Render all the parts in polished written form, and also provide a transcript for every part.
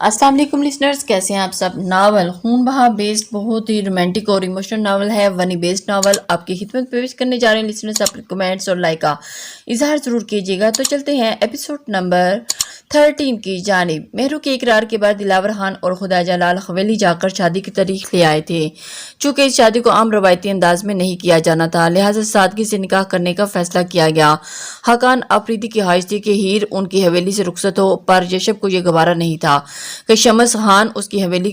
السلام علیکم لسنرز، کیسے ہیں آپ سب؟ ناول خون بہا بیسڈ بہت ہی رومانٹک اور ایموشنل ناول ہے، ونی بیسڈ ناول آپ کی خدمت پیش کرنے جا رہے ہیں لسنرز۔ اپنے کمنٹس اور لائک کا اظہار ضرور کیجیے گا۔ تو چلتے ہیں ایپیسوڈ نمبر 13 کی جانب۔ مہرو کے اقرار کے بعد دلاور خان اور خدا جلال حویلی جا کر شادی کی تاریخ لے آئے تھے۔ چونکہ اس شادی کو عام روایتی انداز میں نہیں کیا جانا تھا، لہٰذا سادگی سے نکاح کرنے کا فیصلہ کیا گیا۔ حقان آفریدی کی خواہش تھی کہ ہیر ان کی حویلی سے رخصت ہو، پر یشب کو یہ گوارا نہیں تھا کہ شمس خان اس کی حویلی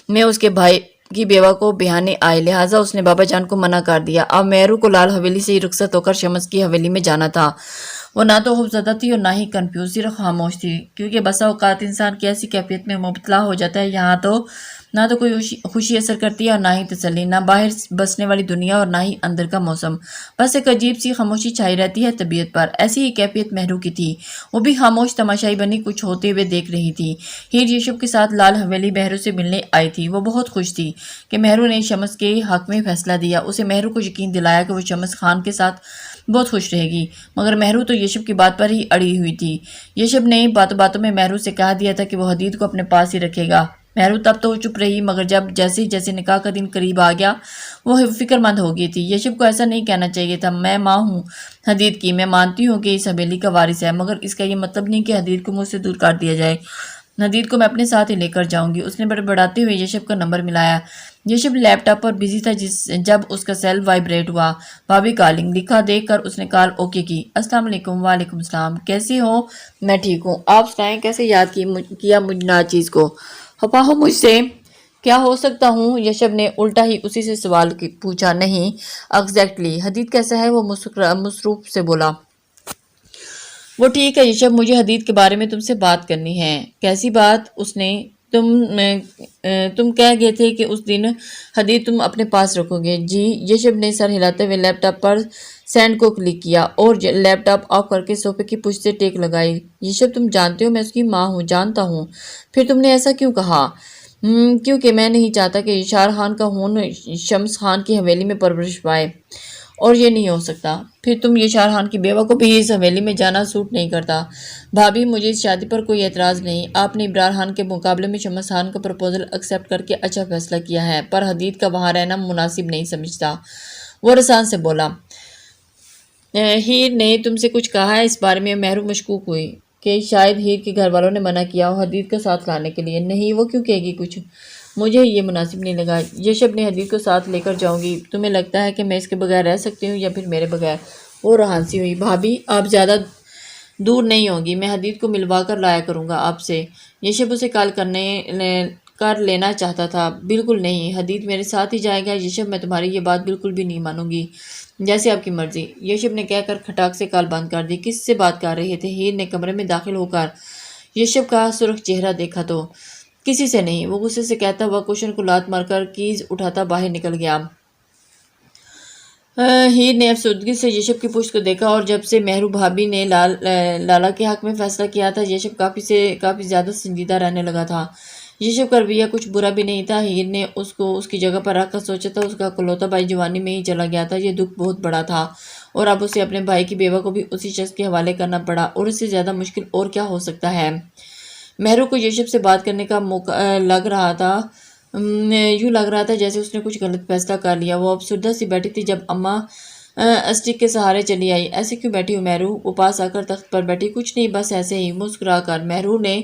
میں اس کے بھائی کی بیوہ کو بہانے آئے، لہٰذا اس نے بابا جان کو منع کر دیا۔ اب مہرو کو لال حویلی سے ہی رخصت ہو کر شمس کی حویلی میں جانا تھا۔ وہ نہ تو خوفزدہ تھی اور نہ ہی کنفیوز، صرف خاموش تھی، کیونکہ بسا اوقات انسان کی ایسی کیفیت میں مبتلا ہو جاتا ہے یہاں تو نہ تو کوئی خوشی اثر کرتی ہے اور نہ ہی تسلی، نہ باہر بسنے والی دنیا اور نہ ہی اندر کا موسم، بس ایک عجیب سی خاموشی چھائی رہتی ہے طبیعت پر۔ ایسی ہی کیفیت مہرو کی تھی، وہ بھی خاموش تماشائی بنی کچھ ہوتے ہوئے دیکھ رہی تھی۔ ہیر یشب کے ساتھ لال حویلی مہرو سے ملنے آئی تھی۔ وہ بہت خوش تھی کہ مہرو نے شمس کے حق میں فیصلہ دیا، اسے مہرو کو یقین دلایا کہ وہ شمس خان کے ساتھ بہت خوش رہے گی، مگر مہرو تو یشب کی بات پر ہی اڑی ہوئی تھی۔ یشب نے باتوں باتوں میں مہرو سے کہہ دیا تھا کہ وہ حدید کو اپنے پاس ہی رکھے گا۔ مہرو تب تو چپ رہی، مگر جب جیسے نکاح کا دن قریب آ گیا وہ فکر مند ہو گئی تھی۔ یشب کو ایسا نہیں کہنا چاہیے تھا، میں ماں ہوں حدید کی، میں مانتی ہوں کہ اس حویلی کا وارث ہے، مگر اس کا یہ مطلب نہیں کہ حدید کو مجھ سے دور کر دیا جائے۔ حدید کو میں اپنے ساتھ ہی لے کر جاؤں گی۔ اس نے بڑبڑاتے ہوئے یشب کا نمبر ملایا۔ یشب لیپ ٹاپ پر بزی تھا جب اس کا سیل وائبریٹ ہوا۔ بھابی کالنگ لکھا دیکھ کر اس نے کال اوکے کی۔ السلام علیکم۔ وعلیکم السلام، کیسے ہو؟ میں ٹھیک ہوں، آپ سنائیں کیسے یاد کیا مجھ ناچیز کو؟ خفا ہو مجھ سے؟ کیا ہو سکتا ہوں؟ یشب نے الٹا ہی اسی سے سوال پوچھا۔ نہیں ایگزیکٹلی۔ حدید کیسا ہے؟ وہ مصروف سے بولا۔ وہ ٹھیک ہے یشب، مجھے حدید کے بارے میں تم سے بات کرنی ہے۔ کیسی بات؟ اس نے تم کہہ گئے تھے کہ اس دن حدید تم اپنے پاس رکھو گے۔ جی، یشب نے سر ہلاتے ہوئے لیپ ٹاپ پر سینڈ کو کلک کیا اور لیپ ٹاپ آف کر کے صوفے کی پشت سے ٹیک لگائی۔ یشب تم جانتے ہو میں اس کی ماں ہوں۔ جانتا ہوں۔ پھر تم نے ایسا کیوں کہا؟ کیونکہ میں نہیں چاہتا کہ اشار خان کا خون شمس خان کی حویلی میں پرورش پائے، اور یہ نہیں ہو سکتا۔ پھر تم اشار خان کی بیوہ کو بھی اس حویلی میں جانا سوٹ نہیں کرتا۔ بھابی، مجھے اس شادی پر کوئی اعتراض نہیں۔ آپ نے ابرار خان کے مقابلے میں شمس خان کا پروپوزل ایکسپٹ کر کے اچھا فیصلہ کیا ہے، پر حدید کا وہاں رہنا مناسب نہیں سمجھتا۔ وہ رسان سے بولا۔ ہیر نے تم سے کچھ کہا ہے اس بارے میں؟ مہرو مشکوک ہوئی کہ شاید ہیر کے گھر والوں نے منع کیا ہو حدید کا ساتھ لانے کے لیے۔ نہیں، وہ کیوں کہے گی کچھ؟ مجھے یہ مناسب نہیں لگا۔ یشب نے حدید کو ساتھ لے کر جاؤں گی۔ تمہیں لگتا ہے کہ میں اس کے بغیر رہ سکتی ہوں یا پھر میرے بغیر؟ وہ رہانسی ہوئی۔ بھابی، آپ زیادہ دور نہیں ہوں گی، میں حدید کو ملوا کر لایا کروں گا آپ سے۔ یشب اسے کال کر لینا چاہتا تھا۔ بالکل نہیں، حدید میرے ساتھ ہی جائے گا۔ یشب، میں تمہاری یہ بات بالکل بھی نہیں مانوں گی۔ جیسے آپ کی مرضی، یشب نے کہہ کر کھٹاک سے کال بند کر دی۔ کس سے بات کر رہے تھے؟ ہیر نے کمرے میں داخل ہو کر یشب کا سرخ چہرہ دیکھا تو کسی سے نہیں، وہ غصے سے کہتا ہوا کوشن کو لات مار کر کیز اٹھاتا باہر نکل گیا۔ ہیر نے افسردگی سے یشب کی پشت کو دیکھا، اور جب سے مہرو بھابی نے لالا کے حق میں فیصلہ کیا تھا یشب کافی زیادہ سنجیدہ رہنے لگا تھا۔ یشب کا رویہ کچھ برا بھی نہیں تھا۔ ہیر نے اس کو اس کی جگہ پر رکھ کر سوچا تھا، اس کا اکلوتا بھائی جوانی میں ہی چلا گیا تھا، یہ دکھ بہت بڑا تھا، اور اب اسے اپنے بھائی کی بیوہ کو بھی اسی شخص کے حوالے کرنا پڑا، اور اس سے زیادہ مشکل اور کیا ہو سکتا ہے؟ مہرو کو یشب سے بات کرنے کا موقع یوں لگ رہا تھا جیسے اس نے کچھ غلط فیصلہ کر لیا۔ وہ افسردہ سی بیٹھی تھی جب اماں اسٹک کے سہارے چلی آئی۔ ایسے کیوں بیٹھی ہو مہرو؟ وہ پاس آ کر تخت پر بیٹھی۔ کچھ نہیں، بس ایسے ہی، مسکرا کر مہرو نے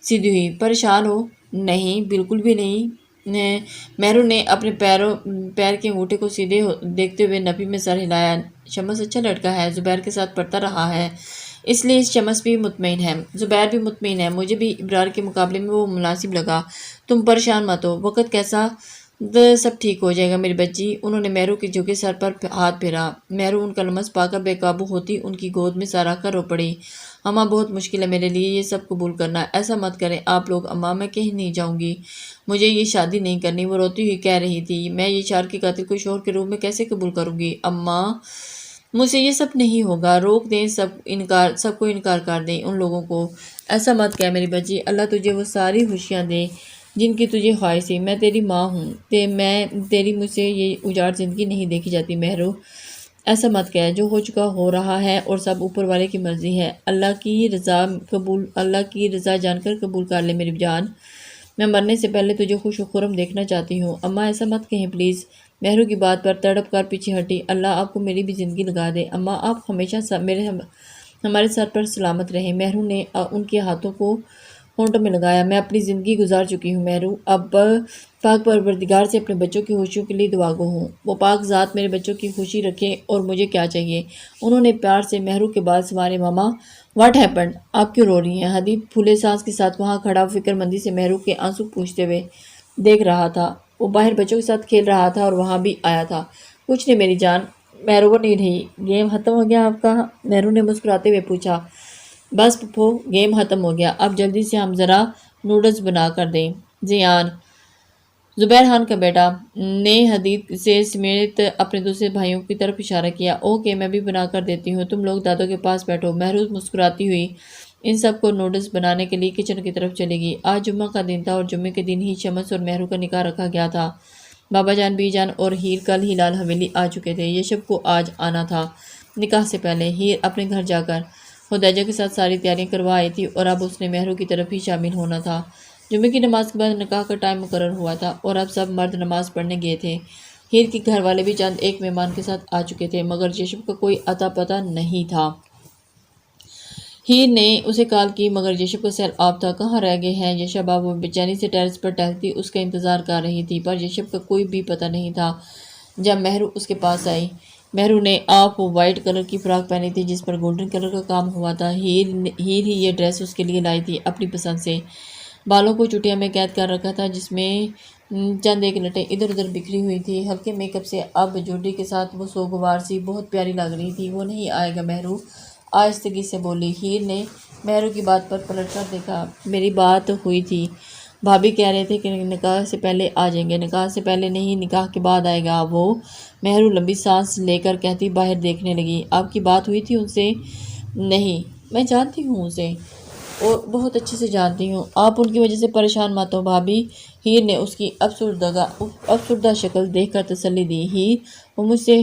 سیدھی ہوئی۔ پریشان ہو؟ نہیں، بالکل بھی نہیں۔ مہرو نے اپنے پیر کے انگوٹھے کو سیدھے دیکھتے ہوئے نفی میں سر ہلایا۔ شمس اچھا لڑکا ہے، زبیر کے ساتھ پڑھتا رہا ہے، اس لیے شمس بھی مطمئن ہے، زبیر بھی مطمئن ہے، مجھے بھی ابرار کے مقابلے میں وہ مناسب لگا۔ تم پریشان مت ہو، وقت کیسا سب ٹھیک ہو جائے گا میری بچی۔ انہوں نے مہرو کے جھکے سر پر ہاتھ پھیرا۔ مہرو ان کا لمس پا کر بے قابو ہوتی ان کی گود میں سر رکھ کر رو پڑی۔ اماں، بہت مشکل ہے میرے لیے یہ سب قبول کرنا، ایسا مت کریں آپ لوگ۔ اماں، میں کہیں نہیں جاؤں گی، مجھے یہ شادی نہیں کرنی، وہ روتی ہوئی کہہ رہی تھی۔ میں یہ اشار کے قاتل کو شوہر کے روپ میں کیسے قبول کروں گی؟ اماں، مجھ سے یہ سب نہیں ہوگا، روک دیں سب کو انکار کر دیں ان لوگوں کو۔ ایسا مت کہہ میری بچی، اللہ تجھے وہ ساری خوشیاں دے جن کی تجھے خواہش تھی۔ میں تیری ماں ہوں، تیری مجھ سے یہ اجاڑ زندگی نہیں دیکھی جاتی مہرو۔ ایسا مت کہہ، جو ہو چکا ہو رہا ہے اور سب اوپر والے کی مرضی ہے۔ اللہ کی رضا جان کر قبول کر لے میری جان۔ میں مرنے سے پہلے تجھے خوش و خرم دیکھنا چاہتی ہوں۔ اماں ایسا مت کہیں پلیز۔ مہرو کی بات پر تڑپ کر پیچھے ہٹی۔ اللہ آپ کو میری بھی زندگی لگا دے اماں، آپ ہمیشہ ہمارے سر پر سلامت رہیں۔ مہرو نے ان کے ہاتھوں کو ہونٹوں میں لگایا۔ میں اپنی زندگی گزار چکی ہوں مہرو، اب پاک پروردگار سے اپنے بچوں کی خوشیوں کے لیے دعا گو ہوں۔ وہ پاک ذات میرے بچوں کی خوشی رکھے اور مجھے کیا چاہیے۔ انہوں نے پیار سے مہرو کے بال سنوارے۔ ماما واٹ ہیپنڈ؟ آپ کیوں رو رہی ہیں؟ حدید پھولے سانس کے ساتھ وہاں کھڑا فکر مندی سے مہرو کے آنسو پوچھتے ہوئے دیکھ رہا تھا۔ وہ باہر بچوں کے ساتھ کھیل رہا تھا اور وہاں بھی آیا تھا۔ کچھ نہیں میری جان، میں رو نہیں رہی۔ گیم ختم ہو گیا آپ کا؟ مہرو نے مسکراتے ہوئے پوچھا۔ بس پپھو، گیم ختم ہو گیا، اب جلدی سے ہم ذرا نوڈلز بنا کر دیں۔ زیان، زبیر خان کا بیٹا، نے حدید سے سمیت اپنے دوسرے بھائیوں کی طرف اشارہ کیا۔ اوکے، میں بھی بنا کر دیتی ہوں، تم لوگ دادوں کے پاس بیٹھو۔ مہرو مسکراتی ہوئی ان سب کو نوڈلز بنانے کے لیے کچن کی طرف چلے گی۔ آج جمعہ کا دن تھا اور جمعے کے دن ہی شمس اور مہرو کا نکاح رکھا گیا تھا۔ بابا جان، بی جان اور ہیر کل ہی لال حویلی آ چکے تھے۔ یشب کو آج آنا تھا۔ نکاح سے پہلے ہیر اپنے گھر جا کر خدیجہ کے ساتھ ساری تیاریاں کروا آئی تھی اور اب اس نے مہرو کی طرف ہی شامل ہونا تھا۔ جمعے کی نماز کے بعد نکاح کا ٹائم مقرر ہوا تھا اور اب سب مرد نماز پڑھنے گئے تھے۔ ہیر کے گھر والے بھی چند ایک مہمان کے ساتھ آ چکے تھے مگر یشب کا کوئی اتا پتہ نہیں تھا۔ ہیر نے اسے کال کی مگر یشب کا سیل آف تھا۔ کہاں رہ گئے ہیں یشب؟ اب وہ بے چینی سے ٹیرس پر ٹہلتی اس کا انتظار کر رہی تھی، پر یشب کا کوئی بھی پتہ نہیں تھا۔ جب مہرو اس کے پاس آئی، مہرو نے آپ وائٹ کلر کی فراک پہنی تھی جس پر گولڈن کلر کا کام ہوا تھا۔ ہیر ہی یہ ڈریس اس کے لیے لائی تھی اپنی پسند سے۔ بالوں کو چٹیاں میں قید کر رکھا تھا جس میں چند ایک لٹیں ادھر ادھر بکھری ہوئی تھی۔ ہلکے میک اپ سے اب جوڑی کے ساتھ وہ سوگوار سی بہت پیاری لگ رہی تھی۔ وہ نہیں آئے گا مہرو؟ آہستگی سے بولی۔ ہیر نے مہرو کی بات پر پلٹ کر دیکھا۔ میری بات ہوئی تھی، بھابی کہہ رہے تھے کہ نکاح سے پہلے آ جائیں گے۔ نکاح سے پہلے نہیں، نکاح کے بعد آئے گا وہ۔ مہرو لمبی سانس لے کر کہتی باہر دیکھنے لگی۔ آپ کی بات ہوئی تھی ان سے؟ نہیں، میں جانتی ہوں اسے اور بہت اچھے سے جانتی ہوں، آپ ان کی وجہ سے پریشان مت ہو بھابی۔ ہیر نے اس کی افسردہ شکل دیکھ کر تسلی دی۔ ہیر، وہ مجھ سے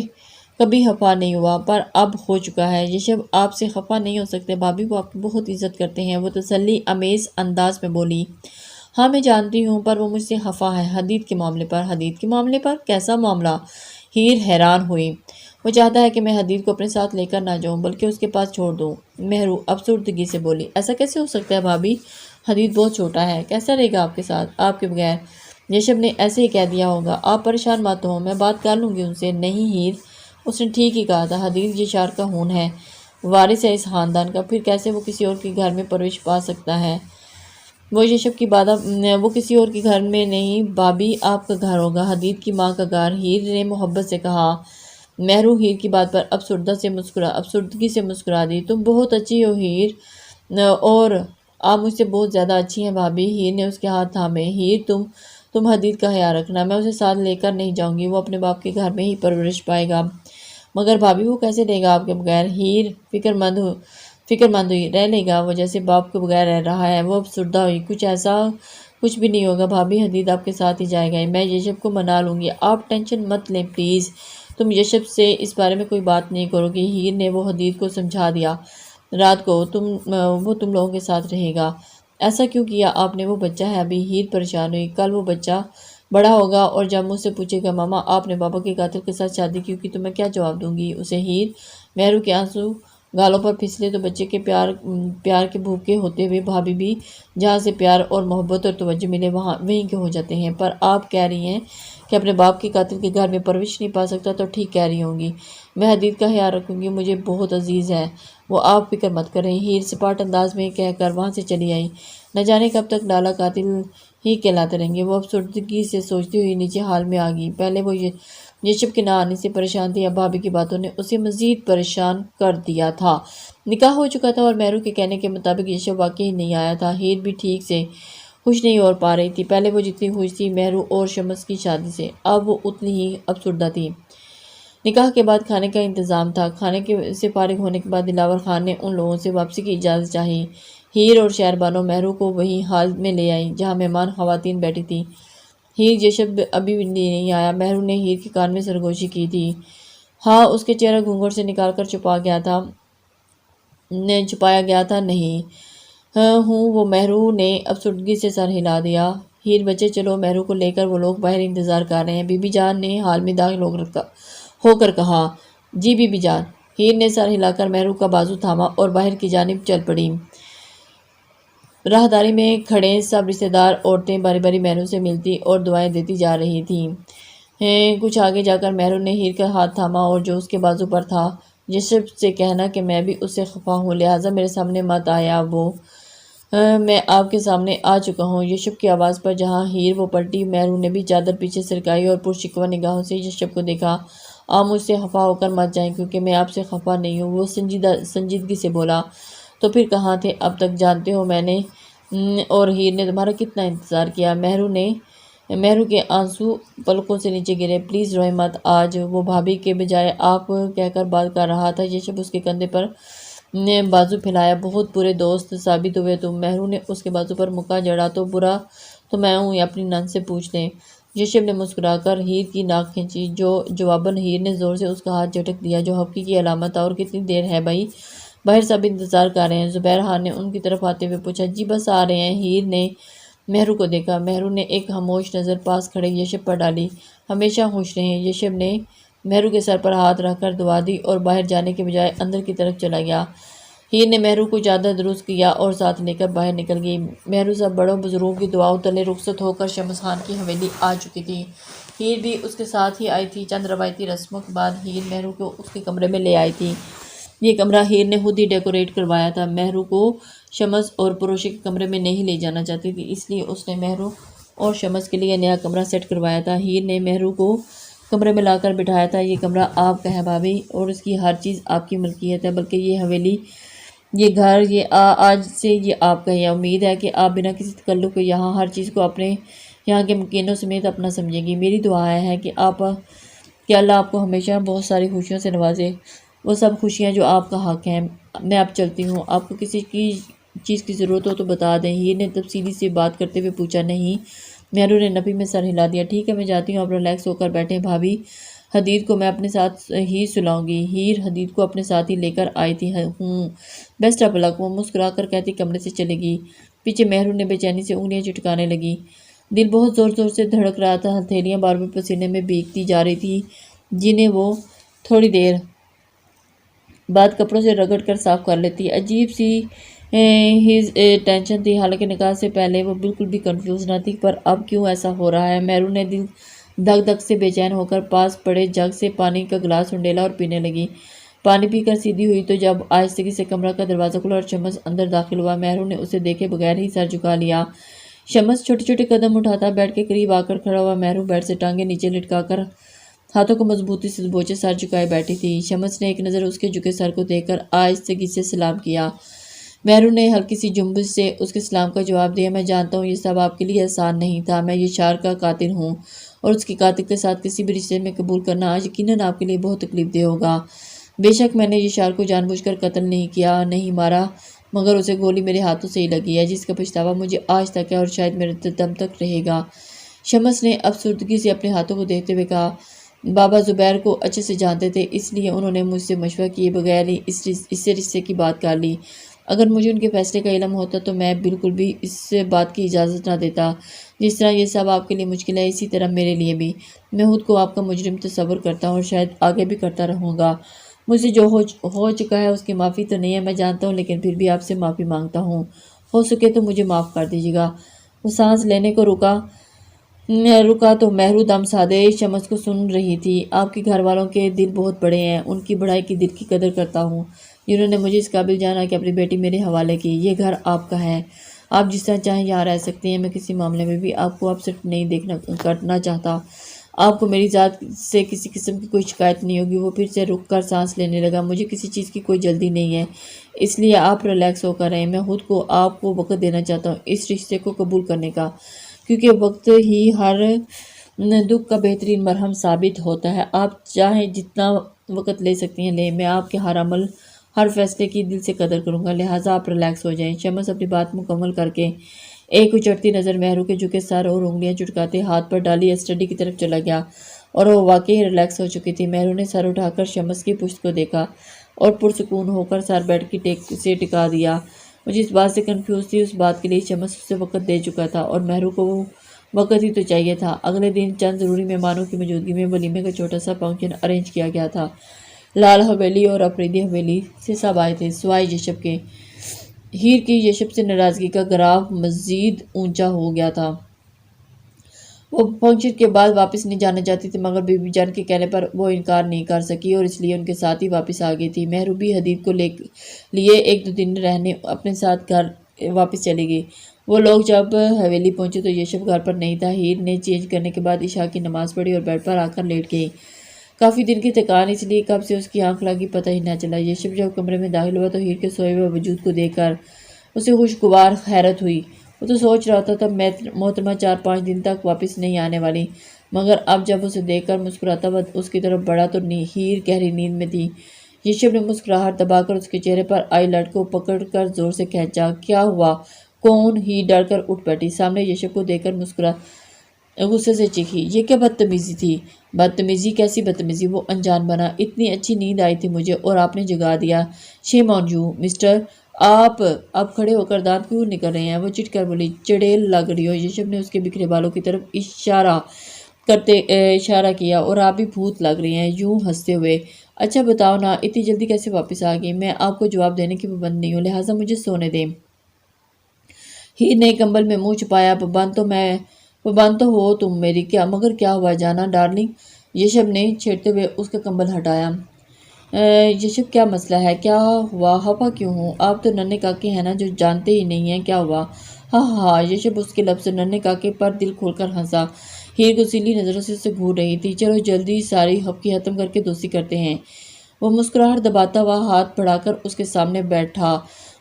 کبھی خفا نہیں ہوا پر اب ہو چکا ہے۔ یشب آپ سے خفا نہیں ہو سکتے بھابی، وہ آپ کی بہت عزت کرتے ہیں، وہ تسلی امیز انداز میں بولی۔ ہاں میں جانتی ہوں پر وہ مجھ سے خفا ہے حدید کے معاملے پر۔ حدید کے معاملے پر؟ کیسا معاملہ؟ ہیر حیران ہوئی۔ وہ چاہتا ہے کہ میں حدید کو اپنے ساتھ لے کر نہ جاؤں بلکہ اس کے پاس چھوڑ دوں۔ مہرو افسردگی سے بولی۔ ایسا کیسے ہو سکتا ہے بھابی؟ حدید بہت چھوٹا ہے، کیسا رہے گا آپ کے ساتھ، آپ کے بغیر؟ یشب نے ایسے ہی کہہ دیا ہوگا، آپ پریشان مت ہوں، میں بات کر لوں گی ان سے۔ نہیں ہیر، اس نے ٹھیک ہی کہا تھا، حدید یہ شارکا خون ہے، وارث ہے اس خاندان کا، پھر کیسے وہ کسی اور کے گھر میں پرورش پا سکتا ہے؟ وہ یشب کی وہ کسی اور کے گھر میں نہیں بھابی، آپ کا گھر ہوگا، حدید کی ماں کا گھر، ہیر نے محبت سے کہا۔ مہرو ہیر کی بات پر افسردگی سے مسکرا دی۔ تم بہت اچھی ہو ہیر، اور آپ مجھ سے بہت زیادہ اچھی ہیں بھابی۔ ہیر نے اس کے ہاتھ تھامے۔ ہیر تم حدید کا خیال رکھنا، میں اسے ساتھ لے کر نہیں جاؤں گی، وہ اپنے باپ کے گھر میں ہی پرورش پائے گا۔ مگر بھابی وہ کیسے رہے گا آپ کے بغیر؟ ہیر فکر مند ہوئی۔ رہ لے گا، وہ جیسے باپ کے بغیر رہ رہا ہے۔ وہ افسردہ ہوئی۔ کچھ بھی نہیں ہوگا بھابی، حدید آپ کے ساتھ ہی جائے گا، میں یشب کو منا لوں گی، آپ ٹینشن مت لیں پلیز۔ تم یشب سے اس بارے میں کوئی بات نہیں کرو گی، ہیر نے وہ حدید کو سمجھا دیا، رات کو وہ تم لوگوں کے ساتھ رہے گا۔ ایسا کیوں کیا آپ نے؟ وہ بچہ ہے ابھی، ہیر پریشان ہوئی، کل وہ بچہ بڑا ہوگا اور جب مجھ سے پوچھے گا ماما آپ نے بابا کے قاتل کے ساتھ شادی کیوں کی، تو میں کیا جواب دوں گی اسے؟ ہیر، مہرو کے آنسو گالوں پر پھسلے تو بچے کے پیار کے بھوکے ہوتے ہوئے بھابی بھی جہاں سے پیار اور محبت اور توجہ ملے وہیں کے ہو جاتے ہیں۔ پر آپ کہہ رہی ہیں کہ اپنے باپ کے قاتل کے گھر میں پرورش نہیں پا سکتا، تو ٹھیک کہہ رہی ہوں گی، میں حدید کا خیال رکھوں گی، مجھے بہت عزیز ہے وہ، آپ فکر مت کریں۔ ہیر سپاٹ انداز میں کہہ کر وہاں سے چلی آئی۔ نہ جانے کب تک لالا قاتل ہی کہلاتے رہیں گے، وہ افسردگی سے سوچتی ہوئی نیچے ہال میں آ گئی۔ پہلے وہ یشب کے نہ آنے سے پریشان تھی، اب بھابی کی باتوں نے اسے مزید پریشان کر دیا تھا۔ نکاح ہو چکا تھا اور مہرو کے کہنے کے مطابق یشب واقعی نہیں آیا تھا۔ ہیر بھی ٹھیک سے خوش نہیں ہو پا رہی تھی، پہلے وہ جتنی خوش تھی مہرو اور شمس کی شادی سے، اب وہ اتنی ہی افسردہ تھی۔ نکاح کے بعد کھانے کا انتظام تھا۔ کھانے سے فارغ ہونے کے بعد دلاور خان نے ان لوگوں سے واپسی کی اجازت چاہی۔ ہیر اور شہربانو مہرو کو وہی ہال میں لے آئی جہاں مہمان خواتین بیٹھی تھیں۔ ہیر، یشب ابھی بھی نہیں آیا، مہرو نے ہیر کے کان میں سرگوشی کی تھی۔ ہاں اس کے چہرہ گھونگھٹ سے نکال کر چھپایا گیا تھا نہیں ہوں وہ مہرو نے افسردگی سے سر ہلا دیا۔ ہیر بچے چلو مہرو کو لے کر وہ لوگ باہر انتظار کر رہے ہیں، بی بی جان نے حال میں داخل ہو کر کہا۔ جی بی بی جان۔ ہیر نے سر ہلا کر مہرو کا بازو تھاما اور باہر کی جانب چل پڑی۔ راہداری میں کھڑے سب رشتہ دار عورتیں باری باری مہرو سے ملتی اور دعائیں دیتی جا رہی تھیں۔ کچھ آگے جا کر مہرو نے ہیر کا ہاتھ تھاما اور جو اس کے بازو پر تھا یشب سے کہنا کہ میں بھی اس سے خفا ہوں، لہٰذا میرے سامنے مت آیا وہ میں آپ کے سامنے آ چکا ہوں۔ یشب کی آواز پر جہاں ہیر وہ پلٹی، مہرو نے بھی چادر پیچھے سرکائی اور پرشکوہ نگاہوں سے یشب کو دیکھا۔ آپ مجھ سے خفا ہو کر مت جائیں کیونکہ میں آپ سے خفا نہیں ہوں، وہ سنجیدگی سے بولا۔ تو پھر کہاں تھے اب تک؟ جانتے ہو میں نے اور ہیر نے تمہارا کتنا انتظار کیا۔ مہرو کے آنسو پلکوں سے نیچے گرے۔ پلیز روئے مت، آج وہ بھابھی کے بجائے آپ کہہ کر بات کر رہا تھا۔ یشب اس کے کندھے پر نے بازو پھیلایا۔ بہت برے دوست ثابت ہوئے تم۔ مہرو نے اس کے بازو پر مکہ جڑا۔ تو برا تو میں ہوں، اپنی نند سے پوچھ لیں۔ یشب نے مسکرا کر ہیر کی ناک کھینچی، جو جواباً ہیر نے زور سے اس کا ہاتھ جھٹک دیا، جو حقیقی کی علامت تھا۔ اور کتنی دیر ہے بھائی؟ باہر سب انتظار کر رہے ہیں۔ زبیر خان نے ان کی طرف آتے ہوئے پوچھا۔ جی بس آ رہے ہیں۔ ہیر نے مہرو کو دیکھا۔ مہرو نے ایک خاموش نظر پاس کھڑے یشب پر ڈالی۔ ہمیشہ خوش رہیں۔ یشب نے مہرو کے سر پر ہاتھ رکھ کر دعا دی اور باہر جانے کے بجائے اندر کی طرف چلا گیا۔ ہیر نے مہرو کو چادر درست کیا اور ساتھ لے کر باہر نکل گئی۔ مہرو سب بڑوں بزرگوں کی دعاؤں تلے رخصت ہو کر شمس خان کی حویلی آ چکی تھی۔ ہیر بھی اس کے ساتھ ہی آئی تھی۔ چند روایتی رسموں کے بعد ہیر مہرو کو اس کے کمرے میں لے آئی تھی۔ یہ کمرہ ہیر نے خود ہی ڈیکوریٹ کروایا تھا۔ مہرو کو شمس اور پروشے کے کمرے میں نہیں لے جانا چاہتی تھی، اس لیے اس نے مہرو اور شمس کے لیے نیا کمرہ سیٹ کروایا تھا۔ ہیر نے مہرو کو کمرے میں لا کر بٹھایا تھا۔ یہ کمرہ آپ کا ہے بھابھی، اور اس کی ہر چیز آپ کی ملکیت ہے، بلکہ یہ حویلی، یہ گھر، یہ آج سے یہ آپ کا ہے۔ امید ہے کہ آپ بنا کسی تکلف کے یہاں ہر چیز کو اپنے یہاں کے مکینوں سمیت اپنا سمجھیں گی۔ میری دعا ہے کہ اللہ آپ کو ہمیشہ بہت ساری خوشیوں سے نوازے، وہ سب خوشیاں جو آپ کا حق ہیں۔ میں اب چلتی ہوں، آپ کو کسی چیز کی ضرورت ہو تو بتا دیں۔ ہیر نے تفصیلی سے بات کرتے ہوئے پوچھا۔ نہیں۔ مہرو نے نفی میں سر ہلا دیا۔ ٹھیک ہے میں جاتی ہوں، آپ ریلیکس ہو کر بیٹھیں۔ بھابھی حدید کو میں اپنے ساتھ ہی سلاؤں گی۔ ہیر حدید کو اپنے ساتھ ہی لے کر آئی تھی۔ بیسٹ آف لک، وہ مسکرا کر کہتی کمرے سے چلے گی۔ پیچھے مہرو نے بے چینی سے انگلیاں چٹکانے لگی۔ دل بہت زور زور سے دھڑک رہا تھا، ہتھیلیاں بار بار پسینے میں بھیگتی جا رہی تھی، جنہیں وہ تھوڑی دیر بعد کپڑوں سے رگڑ کر صاف کر لیتی۔ عجیب سی ہز ٹینشن تھی، حالانکہ نکاح سے پہلے وہ بالکل بھی کنفیوز نہ تھی، پر اب کیوں ایسا ہو رہا ہے؟ مہرو نے دل دھک دھک سے بے چین ہو کر پاس پڑے جگ سے پانی کا گلاس انڈیلا اور پینے لگی۔ پانی پی کر سیدھی ہوئی تو جب آہستگی سے کمرہ کا دروازہ کھلا اور شمس اندر داخل ہوا، مہرو نے اسے دیکھے بغیر ہی سر جھکا لیا۔ شمس چھوٹے چھوٹے قدم اٹھاتا بیڈ کے قریب آ کر کھڑا ہوا۔ مہرو بیڈ سے ٹانگیں نیچے لٹکا کر ہاتھوں کو مضبوطی سے دبوچے سر جھکائے بیٹھی تھی۔ شمس نے ایک نظر اس کے جھکے سر کو دیکھ کر آہستگی سے سلام کیا۔ مہرو نے ہلکی سی جنبش سے اس کے سلام کا جواب دیا۔ میں جانتا ہوں یہ سب آپ کے لیے آسان نہیں تھا، میں یشار کا قاتل ہوں، اور اس کے قاتل کے ساتھ کسی بھی رشتے میں قبول کرنا یقیناً آپ کے لیے بہت تکلیف دہ ہوگا۔ بے شک میں نے یشار کو جان بوجھ کر قتل نہیں کیا، نہیں مارا، مگر اسے گولی میرے ہاتھوں سے ہی لگی ہے، جس کا پچھتاوا مجھے آج تک ہے اور شاید میرے دم تک رہے گا۔ شمس نے افسردگی سے اپنے ہاتھوں کو دیکھتے ہوئے کہا۔ بابا زبیر کو اچھے سے جانتے تھے، اس لیے انہوں نے مجھ سے مشورہ کیے بغیر ہی اس سے رشتے کی بات کر لی۔ اگر مجھے ان کے فیصلے کا علم ہوتا تو میں بالکل بھی اس بات کی اجازت نہ دیتا۔ جس طرح یہ سب آپ کے لیے مشکل ہے، اسی طرح میرے لیے بھی۔ میں خود کو آپ کا مجرم تصور کرتا ہوں اور شاید آگے بھی کرتا رہوں گا۔ مجھ سے جو ہو چکا ہے اس کی معافی تو نہیں ہے، میں جانتا ہوں، لیکن پھر بھی آپ سے معافی مانگتا ہوں۔ ہو سکے تو مجھے معاف کر دیجیے گا۔ وہ سانس لینے کو رکا تو مہرو دم سادے شمس کو سن رہی تھی۔ آپ کے گھر والوں کے دل بہت بڑے ہیں، ان کی بڑائی کی دل کی قدر کرتا ہوں، جنہوں نے مجھے اس قابل جانا کہ اپنی بیٹی میرے حوالے کی۔ یہ گھر آپ کا ہے، آپ جس طرح چاہیں یہاں رہ سکتے ہیں۔ میں کسی معاملے میں بھی آپ کو اپسیٹ نہیں کرنا چاہتا۔ آپ کو میری ذات سے کسی قسم کی کوئی شکایت نہیں ہوگی۔ وہ پھر سے رک کر سانس لینے لگا۔ مجھے کسی چیز کی کوئی جلدی نہیں ہے، اس لیے آپ ریلیکس ہو کر رہیں۔ میں خود کو آپ کو وقت دینا چاہتا ہوں اس رشتے کو قبول کرنے کا، کیونکہ وقت ہی ہر دکھ کا بہترین مرہم ثابت ہوتا ہے۔ آپ چاہیں جتنا وقت لے سکتی ہیں لیں، میں آپ کے ہر عمل، ہر فیصلے کی دل سے قدر کروں گا، لہٰذا آپ ریلیکس ہو جائیں۔ شمس اپنی بات مکمل کر کے ایک اچڑتی نظر مہرو کے جھکے سر اور انگلیاں چٹکاتے ہاتھ پر ڈالی اسٹڈی کی طرف چلا گیا اور وہ واقعی ریلیکس ہو چکی تھی۔ مہرو نے سر اٹھا کر شمس کی پشت کو دیکھا اور پرسکون ہو کر سر بیڈ کی سے ٹکا دیا۔ وہ جس بات سے کنفیوز تھی اس بات کے لیے شمس اسے وقت دے چکا تھا اور مہرو کو وہ وقت ہی تو چاہیے تھا۔ اگلے دن چند ضروری مہمانوں کی موجودگی میں ولیمے کا چھوٹا سا فنکشن ارینج کیا گیا تھا۔ لال حویلی اور افریدی حویلی سے سب آئے تھے سوائے یشب کے۔ ہیر کی یشب سے ناراضگی کا گراف مزید اونچا ہو گیا تھا۔ وہ فنکشن کے بعد واپس نہیں جانا چاہتی تھی مگر بی بی جان کے کہنے پر وہ انکار نہیں کر سکی اور اس لیے ان کے ساتھ ہی واپس آ گئی تھی۔ مہرو بھی حدید کو لیے ایک دو دن رہنے اپنے ساتھ گھر واپس چلی گئی۔ وہ لوگ جب حویلی پہنچے تو یشب گھر پر نہیں تھا۔ ہیر نے چینج کرنے کے بعد عشاء کی نماز پڑھی اور بیڈ پر آ کر لیٹ گئی۔ کافی دن کی تھکان اس لیے کب سے اس کی آنکھ لگی پتہ ہی نہ چلا۔ یشب جب کمرے میں داخل ہوا تو ہیر کے سوئے ہوئے وجود کو دیکھ کر اسے خوشگوار حیرت ہوئی۔ وہ تو سوچ رہا تھا محترمہ 4-5 دن تک واپس نہیں آنے والی مگر اب جب اسے دیکھ کر مسکراتا ہوا اس کی طرف بڑھا تو ہیر گہری نیند میں تھی۔ یشب نے مسکراہٹ دبا کر اس کے چہرے پر آئی لٹ کو پکڑ کر زور سے کھینچا۔ کیا ہوا؟ کون؟ ہیر ڈر کر اٹھ بیٹھی۔ سامنے یشب کو دیکھ کر غصے سے چیخی۔ یہ کیا بدتمیزی تھی؟ بدتمیزی؟ کیسی بدتمیزی؟ وہ انجان بنا۔ اتنی اچھی نیند آئی تھی مجھے اور آپ نے جگا دیا۔ شیم آن یو مسٹر، آپ اب کھڑے ہو کر دانت کیوں نکل رہے ہیں؟ وہ چٹ کر بولی۔ چڑیل لگ رہی ہو۔ یشب نے اس کے بکھرے بالوں کی طرف اشارہ کیا۔ اور آپ بھی بھوت لگ رہی ہیں، یوں ہنستے ہوئے۔ اچھا بتاؤ نا اتنی جلدی کیسے واپس آ گئی؟ میں آپ کو جواب دینے کی پابند نہیں ہوں لہٰذا مجھے سونے دیں۔ ہیر نے کمبل میں منہ چھپایا۔ پابند تو ہو تم میری، مگر کیا ہوا جانا ڈارلنگ؟ یشب نے چھیڑتے ہوئے اس کا کمبل ہٹایا۔ یشب کیا مسئلہ ہے؟ کیا ہوا؟ خفا کیوں ہوں؟ آپ تو ننھے کاکے ہیں نا جو جانتے ہی نہیں ہیں کیا ہوا؟ ہاں ہاں یشب اس کے لفظ ننھے کاکے پر دل کھول کر ہنسا۔ ہیر غصیلی نظروں سے اسے گھور رہی تھی۔ چلو جلدی ساری ہفکی ختم کر کے دوستی کرتے ہیں۔ وہ مسکراہٹ دباتا ہوا ہاتھ بڑھا کر اس کے سامنے بیٹھا۔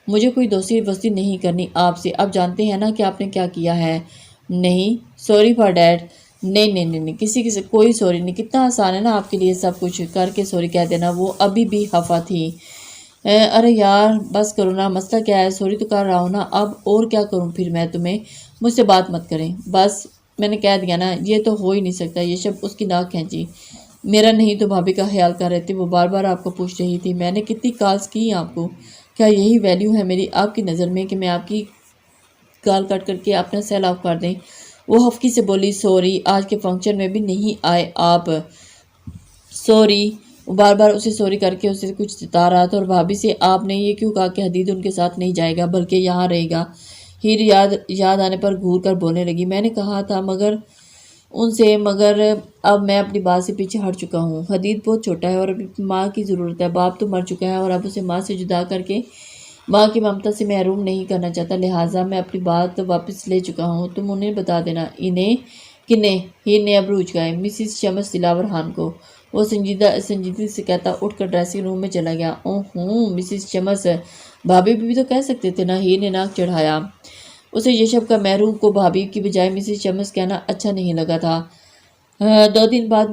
مجھے کوئی دوستی وستی نہیں کرنی آپ سے، آپ جانتے ہیں نا کہ آپ نے کیا کیا ہے؟ نہیں، سوری فار ڈیٹ۔ نہیں کسی سے کوئی سوری نہیں۔ کتنا آسان ہے نا آپ کے لیے سب کچھ کر کے سوری کہہ دینا۔ وہ ابھی بھی خفا تھی۔ ارے یار بس کرو نا، مسئلہ کیا ہے؟ سوری تو کر رہا ہوں نا، اب اور کیا کروں پھر میں تمہیں؟ مجھ سے بات مت کریں بس، میں نے کہہ دیا نا، یہ تو ہو ہی نہیں سکتا۔ یشب اس کی ناک کھینچی۔ میرا نہیں تو بھابھی کا خیال کر رہے تھے، وہ بار بار آپ کو پوچھ رہی تھی۔ میں نے کتنی کالز کی آپ کو؟ کیا یہی ویلیو ہے میری آپ کی نظر میں کہ میں آپ کی کال کٹ کر کے اپنا سیل آف کر دیں؟ وہ ہفکی سے بولی۔ سوری، آج کے فنکشن میں بھی نہیں آئے آپ؟ سوری۔ وہ بار بار اسے سوری کر کے اسے کچھ جتا رہا تھا۔ اور بھابھی سے آپ نے یہ کیوں کہا کہ حدید ان کے ساتھ نہیں جائے گا بلکہ یہاں رہے گا؟ ہیر یاد آنے پر گھور کر بولنے لگی۔ میں نے کہا تھا مگر اب میں اپنی بات سے پیچھے ہٹ چکا ہوں۔ حدید بہت چھوٹا ہے اور ابھی ماں کی ضرورت ہے۔ باپ تو مر چکا ہے اور اب اسے ماں سے جدا کر کے ماں کی ممتا سے محروم نہیں کرنا چاہتا، لہٰذا میں اپنی بات واپس لے چکا ہوں۔ تم انہیں بتا دینا۔ انہیں؟ کنہیں؟ ہیر نے ابرو اچکائے۔ مسز شمس دلاور خان کو، وہ سنجیدگی سے کہتا اٹھ کر ڈریسنگ روم میں چلا گیا۔ اوہ مسز شمس، بھابھی بھی تو کہہ سکتے تھے نا۔ ہیر نے ناک چڑھایا۔ اسے یشب کا مہرو کو بھابھی کی بجائے مسز شمس کہنا اچھا نہیں لگا تھا۔ 2 دن بعد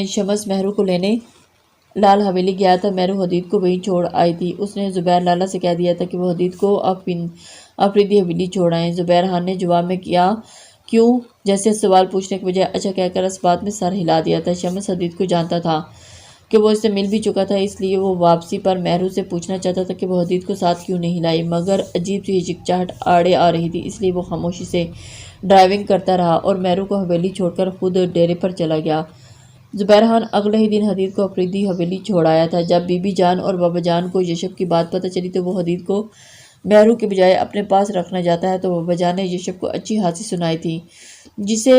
شمس مہرو کو لینے لال حویلی گیا تھا۔ مہرو حدید کو وہیں چھوڑ آئی تھی۔ اس نے زبیر لالا سے کہہ دیا تھا کہ وہ حدید کو افریدی حویلی چھوڑ آئیں۔ زبیر خان نے جواب میں کیوں جیسے سوال پوچھنے کے بجائے اچھا کہہ کر اس بات میں سر ہلا دیا تھا۔ شمس حدید کو جانتا تھا کہ وہ اس سے مل بھی چکا تھا، اس لیے وہ واپسی پر مہرو سے پوچھنا چاہتا تھا کہ وہ حدید کو ساتھ کیوں نہیں لائی مگر عجیب سی ہچکچاہٹ آڑے آ رہی تھی، اس لیے وہ خاموشی سے ڈرائیونگ کرتا رہا اور مہرو کو حویلی چھوڑ کر خود ڈیرے پر چلا گیا۔ زبیر خان اگلے ہی دن حدید کو افریدی حویلی چھوڑ آیا تھا۔ جب بی بی جان اور بابا جان کو یشب کی بات پتہ چلی تو وہ حدید کو مہرو کے بجائے اپنے پاس رکھنا چاہتا ہے تو بابا جان نے یشب کو اچھی خاصی سنائی تھی، جسے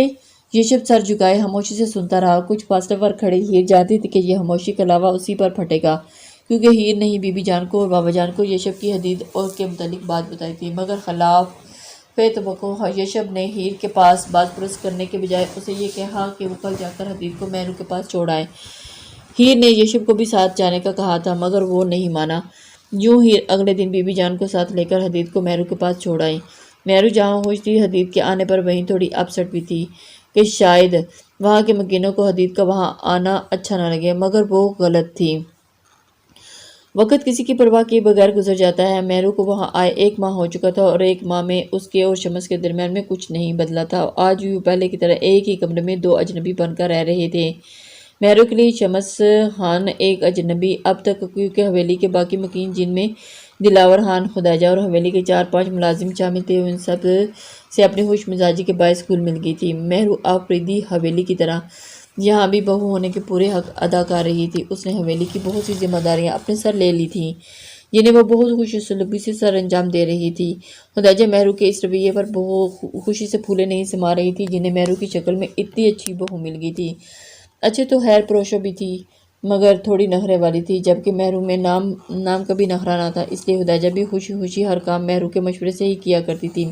یشب سر جھکائے خاموشی سے سنتا رہا۔ کچھ فاصلے پر کھڑی ہیر جانتی تھی کہ یہ خاموشی کا لاوا اسی پر پھٹے گا، کیونکہ ہیر نے ہی بی بی جان کو اور بابا جان کو یشب کی حدید اور کے متعلق بات بتائی تھی، مگر خلاف توقع یشب نے ہیر کے پاس بات پرس کرنے کے بجائے اسے یہ کہا کہ وہ کل جا کر حدید کو مہرو کے پاس چھوڑ آئے۔ ہیر نے یشب کو بھی ساتھ جانے کا کہا تھا مگر وہ نہیں مانا۔ یوں ہیر اگلے دن بی بی جان کو ساتھ لے کر حدید کو مہرو کے پاس چھوڑ آئی۔ مہرو جہاں خوش تھی حدید کے آنے پر وہیں تھوڑی اپسٹ بھی تھی کہ شاید وہاں کے مکینوں کو حدید کا وہاں آنا اچھا نہ لگے، مگر وہ غلط تھی۔ وقت کسی کی پرواہ کیے بغیر گزر جاتا ہے۔ مہرو کو وہاں آئے 1 ماہ ہو چکا تھا اور 1 ماہ میں اس کے اور شمس کے درمیان میں کچھ نہیں بدلا تھا۔ آج بھی وہ پہلے کی طرح ایک ہی کمرے میں 2 اجنبی بن کر رہ رہے تھے۔ مہرو کے لیے شمس خان ایک اجنبی اب تک، کیونکہ حویلی کے باقی مکین جن میں دلاور خان، خدیجہ اور حویلی کے 4-5 ملازم شامل تھے، ان سب سے اپنی خوش مزاجی کے باعث گھل مل گئی تھی۔ مہرو آفریدی حویلی کی طرح یہاں بھی بہو ہونے کے پورے حق ادا کر رہی تھی۔ اس نے حویلی کی بہت سی ذمہ داریاں اپنے سر لے لی تھیں، جنہیں وہ بہت خوش اسلوبی سے سر انجام دے رہی تھی۔ خدیجہ مہرو کے اس رویے پر بہت خوشی سے پھولے نہیں سما رہی تھی، جنہیں مہرو کی شکل میں اتنی اچھی بہو مل گئی تھی۔ اچھے تو خیر پروشو بھی تھی، مگر تھوڑی نخرے والی تھی، جبکہ مہرو میں نام کبھی نخرہ نہ تھا، اس لیے خدیجہ بھی خوشی خوشی ہر کام مہرو کے مشورے سے ہی کیا کرتی تھی۔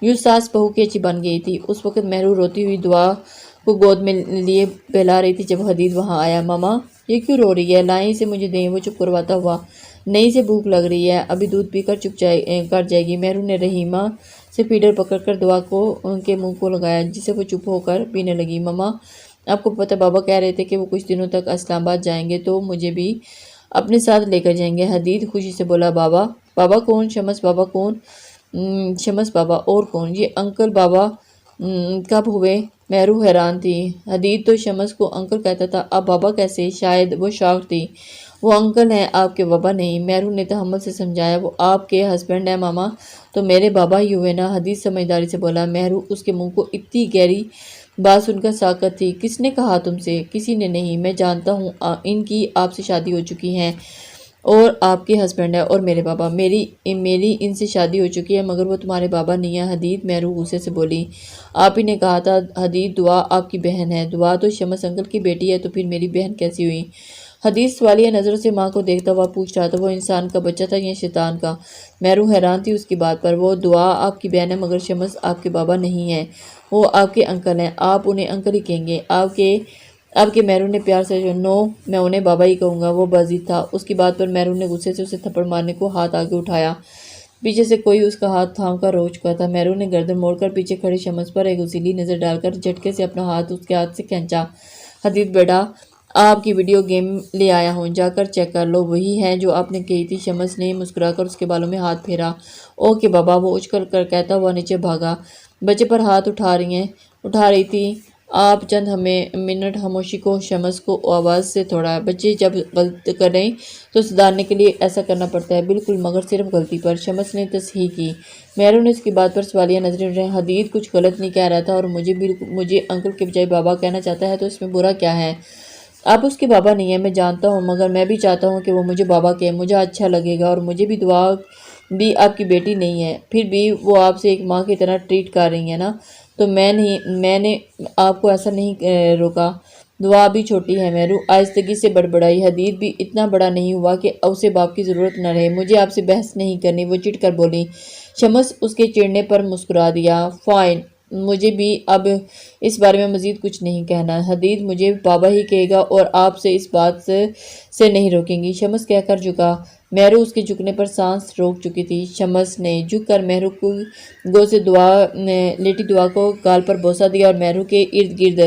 یوں ساس بہو کی اچھی بن گئی تھی۔ اس وقت مہرو روتی ہوئی دعا کو گود میں لیے بہلا رہی تھی جب حدید وہاں آیا۔ ماما یہ کیوں رو رہی ہے؟ لائیں اسے مجھے دیں، وہ چپ کرواتا ہوا۔ نہیں سے بھوک لگ رہی ہے، ابھی دودھ پی کر چپ کر جائے گی۔ مہرو نے رحیمہ سے فیڈر پکڑ کر دعا کو ان کے منہ کو لگایا، جسے وہ چپ ہو کر پینے لگی۔ ماما آپ کو پتہ بابا کہہ رہے تھے کہ وہ کچھ دنوں تک اسلام آباد جائیں گے تو مجھے بھی اپنے ساتھ لے کر جائیں گے۔ حدید خوشی سے بولا۔ بابا؟ بابا کون؟ شمس بابا کون؟ شمس بابا اور کون؟ یہ انکل بابا کب ہوئے؟ مہرو حیران تھی۔ حدید تو شمس کو انکل کہتا تھا، اب بابا کیسے؟ شاید وہ شاک تھی۔ وہ انکل ہیں، آپ کے بابا نہیں۔ مہرو نے تحمل سے سمجھایا، وہ آپ کے ہسبینڈ ہیں ماما، تو میرے بابا ہی ہوئے نا۔ حدید سمجھداری سے بولا۔ مہرو اس کے منہ کو اتنی گہری بات سن کر ساکت تھی۔ کس نے کہا تم سے؟ کسی نے نہیں، میں جانتا ہوں، ان کی آپ سے شادی ہو چکی ہے اور آپ کے ہسبینڈ ہے، اور میرے بابا، میری ان سے شادی ہو چکی ہے، مگر وہ تمہارے بابا نہیں ہیں۔ حدید مہرو غصے سے بولی۔ آپ ہی نے کہا تھا۔ حدید دعا آپ کی بہن ہے۔ دعا تو شمس انکل کی بیٹی ہے، تو پھر میری بہن کیسی ہوئی؟ حدید سوالیہ نظروں سے ماں کو دیکھتا ہوا پوچھ رہا تھا، وہ انسان کا بچہ تھا یا شیطان کا؟ مہرو حیران تھی اس کی بات پر۔ وہ دعا آپ کی بہن ہے، مگر شمس آپ کے بابا نہیں ہیں، وہ آپ کے انکل ہیں، آپ انہیں انکل ہی کہیں گے۔ آپ کے مہرو نے پیار سے نو، میں انہیں بابا ہی کہوں گا۔ وہ باضد تھا۔ اس کی بات پر مہرو نے غصے سے اسے تھپڑ مارنے کو ہاتھ آگے اٹھایا۔ پیچھے سے کوئی اس کا ہاتھ تھام کر رو چکا تھا۔ مہرو نے گردن موڑ کر پیچھے کھڑی شمس پر ایک غصیلی نظر ڈال کر جھٹکے سے اپنا ہاتھ اس کے ہاتھ سے کھینچا۔ حدید بیٹا، آپ کی ویڈیو گیم لے آیا ہوں، جا کر چیک کر لو، وہی ہے جو آپ نے کہی تھی۔ شمس نے مسکرا کر اس کے بالوں میں ہاتھ پھیرا۔ اوکے بابا، وہ اچکل کر کہتا ہوا نیچے بھاگا۔ بچے پر ہاتھ اٹھا رہی تھی آپ چند منٹ خاموشی کو شمس کو آواز سے توڑا۔ بچے جب غلط کریں تو سدھارنے کے لیے ایسا کرنا پڑتا ہے۔ بالکل، مگر صرف غلطی پر۔ شمس نے تصحیح کی۔ مہرو نے اس کی بات پر سوالیہ نظریں اٹھائیں۔ حدید کچھ غلط نہیں کہہ رہا تھا، اور مجھے انکل کے بجائے بابا کہنا چاہتا ہے تو اس میں برا کیا ہے؟ آپ اس کے بابا نہیں ہیں، میں جانتا ہوں، مگر میں بھی چاہتا ہوں کہ وہ مجھے بابا کہے، مجھے اچھا لگے گا، اور مجھے بھی دعا بھی آپ کی بیٹی نہیں ہے، پھر بھی وہ آپ سے ایک ماں کی طرح ٹریٹ کر رہی ہیں نا، تو میں نے آپ کو ایسا نہیں روکا۔ دعا بھی چھوٹی ہے۔ مہرو آہستگی سے بڑبڑائی۔ حدید بھی اتنا بڑا نہیں ہوا کہ اسے باپ کی ضرورت نہ رہے۔ مجھے آپ سے بحث نہیں کرنی، وہ چڑ کر بولی۔ شمس اس کے چڑنے پر مسکرا دیا۔ فائن، مجھے بھی اب اس بارے میں مزید کچھ نہیں کہنا۔ حدید مجھے بابا ہی کہے گا، اور آپ سے اس بات سے نہیں روکیں گی۔ شمس کہہ کر جھکا۔ مہرو اس کے جھکنے پر سانس روک چکی تھی۔ شمس نے جھک کر مہرو کو گود سے لیٹی دعا کو گال پر بوسہ دیا اور مہرو کے ارد گرد